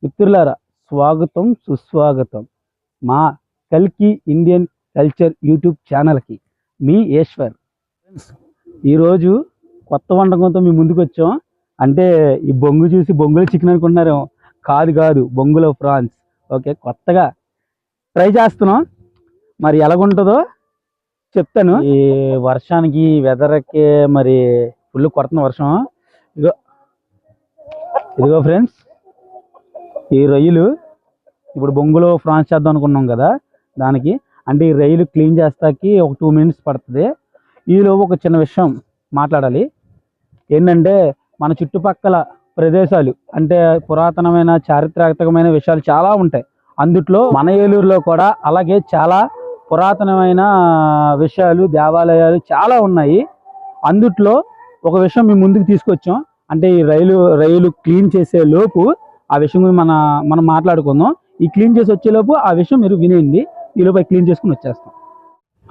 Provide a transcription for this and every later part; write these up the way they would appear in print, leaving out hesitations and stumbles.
మిత్రులారా, స్వాగతం సుస్వాగతం మా కల్కి ఇండియన్ కల్చర్ యూట్యూబ్ ఛానల్కి. మీ ఈశ్వర్. ఈరోజు కొత్త వంటకంతో మీ ముందుకు వచ్చాం. అంటే ఈ బొంగు చూసి బొంగులో చికెన్ అనుకుంటున్నారేమో. కాదు కాదు, బొంగులో ఫ్రాన్స్. ఓకే, కొత్తగా ట్రై చేస్తున్నాం. మరి ఎలాగుంటుందో చెప్తాను. ఈ వర్షానికి వెదర్కి మరి ఫుల్ కొడుతున్న వర్షం. ఇదిగో ఇదిగో ఫ్రెండ్స్, ఈ రొయ్యలు ఇప్పుడు బొంగులో ఫ్రాన్స్ చేద్దాం అనుకున్నాం కదా, దానికి అంటే ఈ రొయ్యలు క్లీన్ చేస్తాకి ఒక 2 minutes పడుతుంది. ఈలోపు ఒక చిన్న విషయం మాట్లాడాలి. ఏంటంటే మన చుట్టుపక్కల ప్రదేశాలు అంటే పురాతనమైన చారిత్రాత్మకమైన విషయాలు చాలా ఉంటాయి. అందుట్లో మన ఏలూరులో కూడా అలాగే చాలా పురాతనమైన విషయాలు, దేవాలయాలు చాలా ఉన్నాయి. అందుట్లో ఒక విషయం మీ ముందుకు తీసుకొచ్చాం. అంటే ఈ రైలు క్లీన్ చేసే లోపు ఆ విషయం మనం మాట్లాడుకుందాం. ఈ క్లీన్ చేసి వచ్చేలోపు ఆ విషయం మీరు వినేయండి. ఈ లోపు క్లీన్ చేసుకుని వచ్చేస్తాం.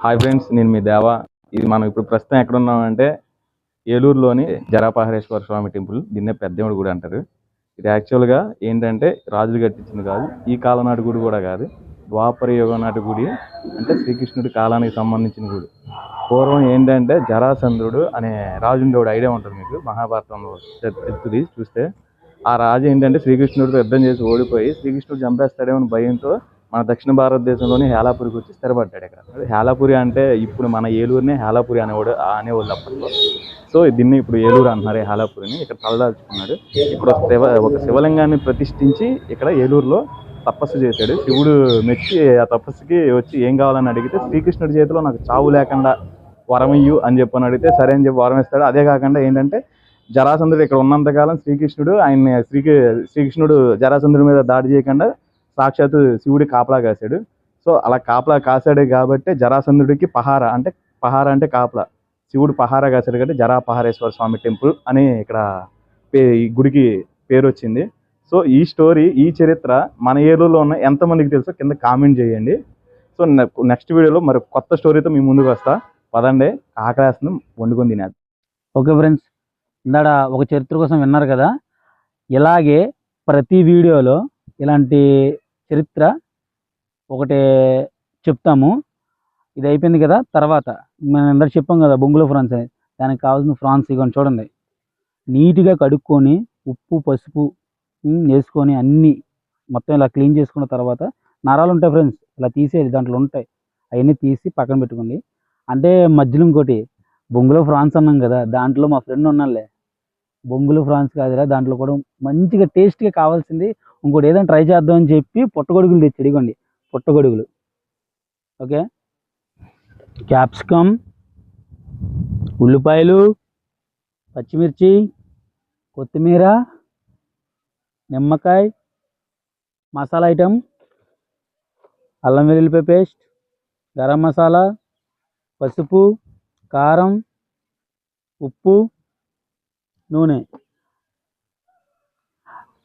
హాయ్ ఫ్రెండ్స్, నేను మీ దేవా. ఇది మనం ఇప్పుడు ప్రస్తుతం ఎక్కడ ఉన్నామంటే ఏలూరులోని జరాపహరేశ్వర స్వామి టెంపుల్. దీన్నే పెద్దేవుడు గుడి అంటారు. ఇది యాక్చువల్గా ఏంటంటే రాజులు కట్టించింది కాదు, ఈ కాలం నాటి గుడి కూడా కాదు. ద్వాపర యుగం నాటి గుడి, అంటే శ్రీకృష్ణుడి కాలానికి సంబంధించిన గుడి. పూర్వం ఏంటంటే జరాసంధుడు అనే రాజుండేవాడు, ఐడియా ఉంటుంది మీకు, మహాభారతంలో చెప్తుంది చూస్తే. ఆ రాజు ఏంటంటే శ్రీకృష్ణుడితో యుద్ధం చేసి ఓడిపోయి శ్రీకృష్ణుడు చంపేస్తాడేమో భయంతో మన దక్షిణ భారతదేశంలోని హేలాపురికి వచ్చి స్థిరపడ్డాడు. ఇక్కడ హేలాపురి అంటే ఇప్పుడు మన ఏలూరునే హేలాపురి అనేవాళ్ళు అప్పట్లో. సో దీన్ని ఇప్పుడు ఏలూరు అంటున్నారు, హేలాపురిని. ఇక్కడ తలదాల్చుకున్నాడు. ఇక్కడ ఒక శివలింగాన్ని ప్రతిష్ఠించి ఇక్కడ ఏలూరులో తపస్సు చేశాడు. శివుడు మెచ్చి ఆ తపస్సుకి వచ్చి ఏం కావాలని అడిగితే శ్రీకృష్ణుడి చేతిలో నాకు చావు లేకుండా వరం ఇయ్యు అని చెప్పని అడిగితే సరే అని చెప్పి వరం ఇస్తాడు. అదే కాకుండా ఏంటంటే జరాసంధుడు ఇక్కడ ఉన్నంతకాలం శ్రీకృష్ణుడు జరాసంధుడి మీద దాడి చేయకుండా సాక్షాత్తు శివుడి కాపలా కాశాడు. సో అలా కాపలా కాశాడు కాబట్టి జరాసంధుడికి పహారా అంటే కాపలా, శివుడు పహారా కాశాడు కాబట్టి జరాపహరేశ్వర స్వామి టెంపుల్ అని ఇక్కడ ఈ గుడికి పేరు వచ్చింది. సో ఈ స్టోరీ, ఈ చరిత్ర మన ఏలూరులో ఉన్న ఎంతమందికి తెలుసో కింద కామెంట్ చేయండి. సో నెక్స్ట్ వీడియోలో మరి కొత్త స్టోరీతో మీ ముందుకు వస్తా. పదండి, ఆకలేస్తుంది, వండుకొని తినేది. ఓకే ఫ్రెండ్స్, ఇందాడ ఒక చరిత్ర కోసం విన్నారు కదా. ఇలాగే ప్రతి వీడియోలో ఇలాంటి చరిత్ర ఒకటి చెప్తాము. ఇది అయిపోయింది కదా, తర్వాత మనం అందరు చెప్పాం కదా బొంగులో ఫ్రాన్స్ అని. దానికి కావాల్సిన ఫ్రాన్స్ ఇవ్వండి, చూడండి. నీట్గా కడుక్కొని ఉప్పు పసుపు వేసుకొని అన్నీ మొత్తం ఇలా క్లీన్ చేసుకున్న తర్వాత నరాలు ఉంటాయి ఫ్రెండ్స్, ఇలా తీసేది, దాంట్లో ఉంటాయి. అవన్నీ తీసి పక్కన పెట్టుకోండి. అంటే మధ్యలో ఇంకోటి, బొంగులో ఫ్రాన్స్ అన్నాం కదా, దాంట్లో మా ఫ్రెండ్ ఉన్నాలే, బొంగులో ఫ్రాన్స్ కాదురా, దాంట్లో కూడా మంచిగా టేస్ట్గా కావాల్సింది ఇంకోటి ఏదైనా ట్రై చేద్దామని చెప్పి పుట్టగొడుగులు తెచ్చి, ఇదిగోండి పుట్టగొడుగులు. ఓకే, క్యాప్సికమ్, ఉల్లిపాయలు, పచ్చిమిర్చి, కొత్తిమీర, నిమ్మకాయ, మసాలా ఐటెం, అల్లం వెల్లుల్లిపాయ పేస్ట్, గరం మసాలా, పసుపు, కారం, ఉప్పు, నూనె.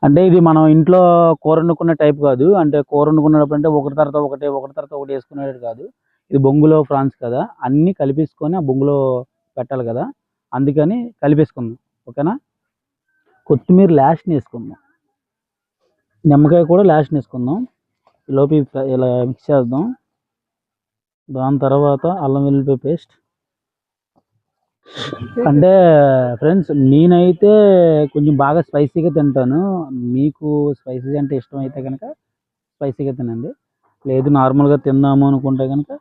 అంటే ఇది మనం ఇంట్లో కూర వండుకునే టైప్ కాదు. అంటే కూర వండుకునేటప్పుడు అంటే ఒకటి తర్వాత ఒకటి వేసుకునేది కాదు. ఇది బొంగులో ఫ్రాన్స్ కదా, అన్నీ కలిపేసుకొని ఆ బొంగులో పెట్టాలి కదా, అందుకని కలిపేసుకుందాం. ఓకేనా. కొత్తిమీర లాస్ట్ వేసుకుందాం, నిమ్మకాయ కూడా లాస్ట్ వేసుకుందాం. ఈలోపు ఇలా మిక్స్ చేద్దాం. దాని తర్వాత అల్లం వెల్లుల్లిపాయ పేస్ట్. అంటే ఫ్రెండ్స్, నేనైతే కొంచెం బాగా స్పైసీగా తింటాను. మీకు స్పైసీ అంటే ఇష్టం అయితే కనుక స్పైసీగా తినండి, లేదు నార్మల్గా తిందాము అనుకుంటే కనుక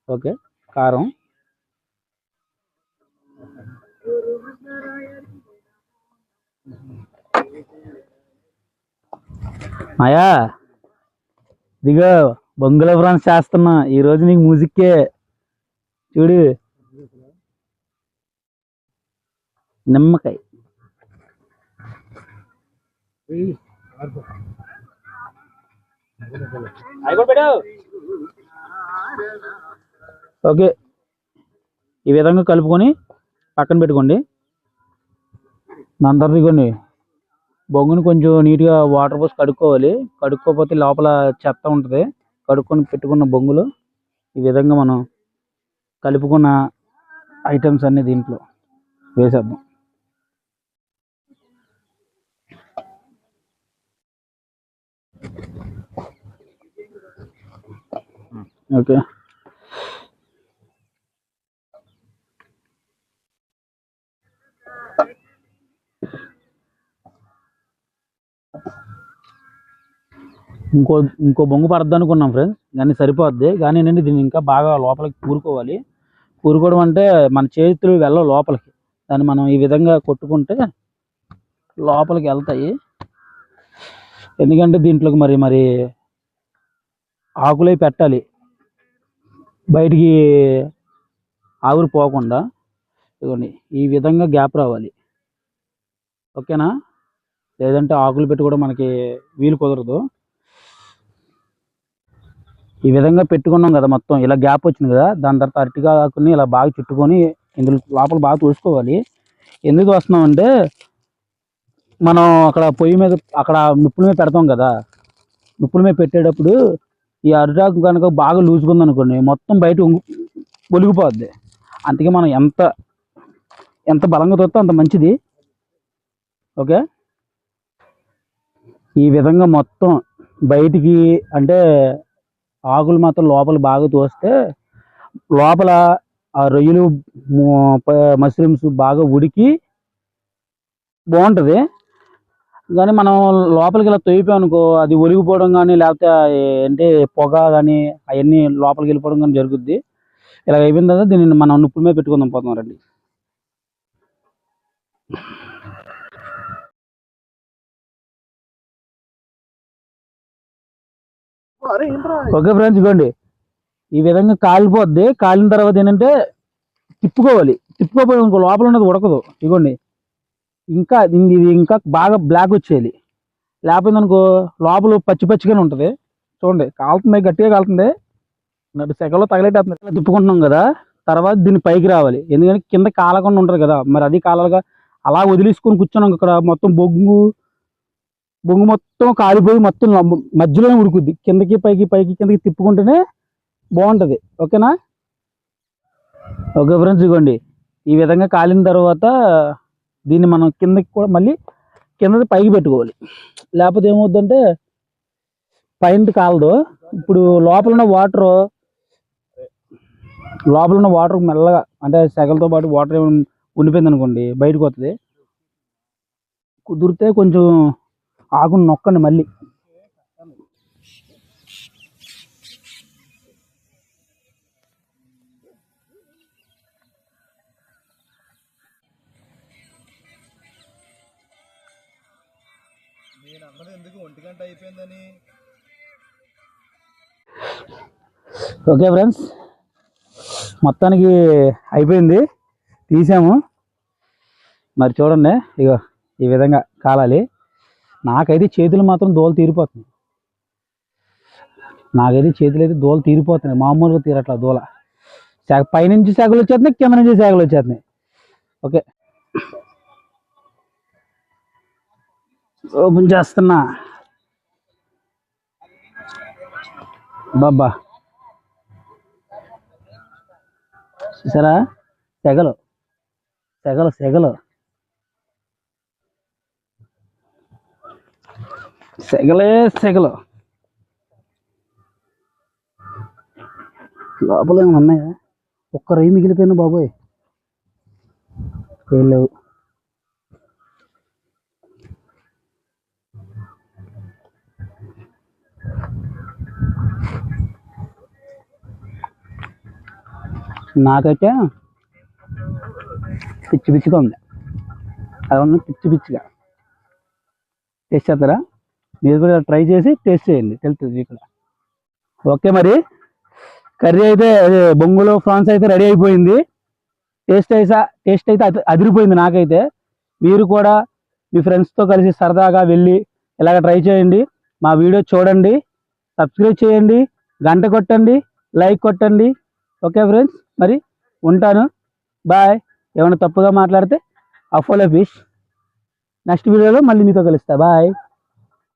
ఓకే. కారం, మాయా ఇదిగో బొంగులో ఫ్రాన్స్ చేస్తున్నా ఈరోజు, నీకు మ్యూజిక్కే చూడు. నిమ్మకాయ, ఓకే. ఈ విధంగా కలుపుకొని పక్కన పెట్టుకోండి. దాని తర్వాత ఇదిగోండి, బొంగుని కొంచెం నీట్గా వాటర్ పోసి కడుక్కోవాలి. కడుక్కోకపోతే లోపల చెత్త ఉంటుంది. కడుక్కొని పెట్టుకున్న బొంగులో ఈ విధంగా మనం కలుపుకున్న ఐటమ్స్ అన్నీ దీంట్లో వేసేద్దాం. ఓకే. ఇంకో ఇంకో బొంగు పడద్దు అనుకున్నాం ఫ్రెండ్స్, కానీ సరిపోద్ది. కానీ ఏంటంటే దీన్ని ఇంకా బాగా లోపలికి కూరుకోవాలి. కూరుకోవడం అంటే మన చేతులు వెళ్ళవు లోపలికి, దాన్ని మనం ఈ విధంగా కొట్టుకుంటే లోపలికి వెళ్తాయి. ఎందుకంటే దీంట్లోకి మరి మరి ఆకులై పెట్టాలి బయటికి ఆవిరి పోకుండా. ఇదిగోండి ఈ విధంగా గ్యాప్ రావాలి, ఓకేనా? లేదంటే ఆకులు పెట్టి కూడా మనకి వీలు కుదరదు. ఈ విధంగా పెట్టుకున్నాం కదా, మొత్తం ఇలా గ్యాప్ వచ్చింది కదా, దాని తర్వాత అరటిగా ఆకుని ఇలా బాగా చుట్టుకొని ఇందులో లోపల బాగా తోసుకోవాలి. ఎందుకు వస్తున్నామంటే మనం అక్కడ పొయ్యి మీద అక్కడ నిప్పుల మీద పెడతాం కదా, నిప్పుల మీద పెట్టేటప్పుడు ఈ అరిటాకు కనుక బాగా లూజుగా ఉందనుకోండి మొత్తం బయట ఒలిగిపోద్ది. అందుకే మనం ఎంత ఎంత బలంగా తోస్తే అంత మంచిది. ఓకే, ఈ విధంగా మొత్తం బయటికి అంటే ఆకులు మాత్రం లోపల బాగా తోస్తే లోపల ఆ రొయ్యలు మష్రూమ్స్ బాగా ఉడికి బాగుంటుంది. కానీ మనం లోపలికి ఇలా తొయ్యిపోయామనుకో అది ఒలిగిపోవడం కానీ లేకపోతే అంటే పొగ కానీ అవన్నీ లోపలికి వెళ్ళిపోవడం కానీ జరుగుద్ది. ఇలా అయిపోయిన తర్వాత దీన్ని మనం నిప్పుల మీద పెట్టుకుందాం, పోతాం రండి. ఓకే ఫ్రెండ్స్, ఇవ్వండి ఈ విధంగా కాలిపోద్ది. కాలిన తర్వాత ఏంటంటే తిప్పుకోవాలి. తిప్పుకోపోయి ఇంకో లోపల ఉన్నది ఉడకదు. ఇవ్వండి ఇంకా ఇది ఇంకా బాగా బ్లాక్ వచ్చేయాలి, లేకపోతే అనుకో లోపల పచ్చి పచ్చిగానే ఉంటుంది. చూడండి కాలుతుంది, గట్టిగా కాలుతుంది, నటు సెగలో తగలేటప్పుడు తిప్పుకుంటున్నాం కదా. తర్వాత దీన్ని పైకి రావాలి, ఎందుకంటే కింద కాలకుండా ఉంటుంది కదా, మరి అది కాలాగా అలా వదిలేసుకొని కూర్చున్నాం. ఇక్కడ మొత్తం బొంగు మొత్తం కాలిపోయి మొత్తం మధ్యలోనే ఉడుకుద్ది. కిందకి పైకి పైకి కిందకి తిప్పుకుంటేనే బాగుంటుంది, ఓకేనా? ఓకే ఫ్రెండ్స్, ఇవ్వండి ఈ విధంగా కాలిన తర్వాత దీన్ని మనం కిందకి కూడా మళ్ళీ కిందది పైకి పెట్టుకోవాలి, లేకపోతే ఏమవుద్దంటే పైన కాలదు. ఇప్పుడు లోపల ఉన్న వాటర్ మెల్లగా అంటే సెగలతో పాటు వాటర్ ఏమైనా ఉండిపోయింది అనుకోండి బయటకు వస్తుంది. కుదిరితే కొంచెం ఆకును నొక్కండి మళ్ళీ. ఓకే ఫ్రెండ్స్, మొత్తానికి అయిపోయింది, తీసాము. మరి చూడండి, ఇగో ఈ విధంగా కాలాలి. నాకైతే చేతులు మాత్రం దోలు తీరిపోతుంది. మామూలుగా తీరట్లా దూల. పైనుంచి శాఖలు వచ్చేస్తున్నాయి, కింద నుంచి శాఖలు వచ్చేస్తున్నాయి. ఓకే, ఓపెన్ చేస్తున్నా. బాబా చూసారా, సెగలు సెగలు సెగలు సెగలే సెగలు. లోపల ఏమైనా ఉన్నాయా? ఒక్క రై మిగిలిపోయిన బాబోయ్, ఏం లేవు. నాకైతే పిచ్చి పిచ్చిగా ఉంది, అది ఉంది పిచ్చిగా. టేస్ట్ చేస్తారా? మీరు కూడా ట్రై చేసి టేస్ట్ చేయండి, తెలుస్తుంది మీకు కూడా. ఓకే, మరి కర్రీ అయితే అదే బొంగులో ఫ్రాన్స్ అయితే రెడీ అయిపోయింది. టేస్ట్ అయితే అదిరిపోయింది నాకైతే. మీరు కూడా మీ ఫ్రెండ్స్తో కలిసి సరదాగా వెళ్ళి ఇలాగ ట్రై చేయండి. మా వీడియో చూడండి, సబ్స్క్రైబ్ చేయండి, గంట కొట్టండి, లైక్ కొట్టండి. ఓకే ఫ్రెండ్స్, మరి ఉంటాను, బాయ్. ఏమైనా తప్పుగా మాట్లాడితే అఫోలో ఫిష్. నెక్స్ట్ వీడియోలో మళ్ళీ మీతో కలుస్తా, బాయ్.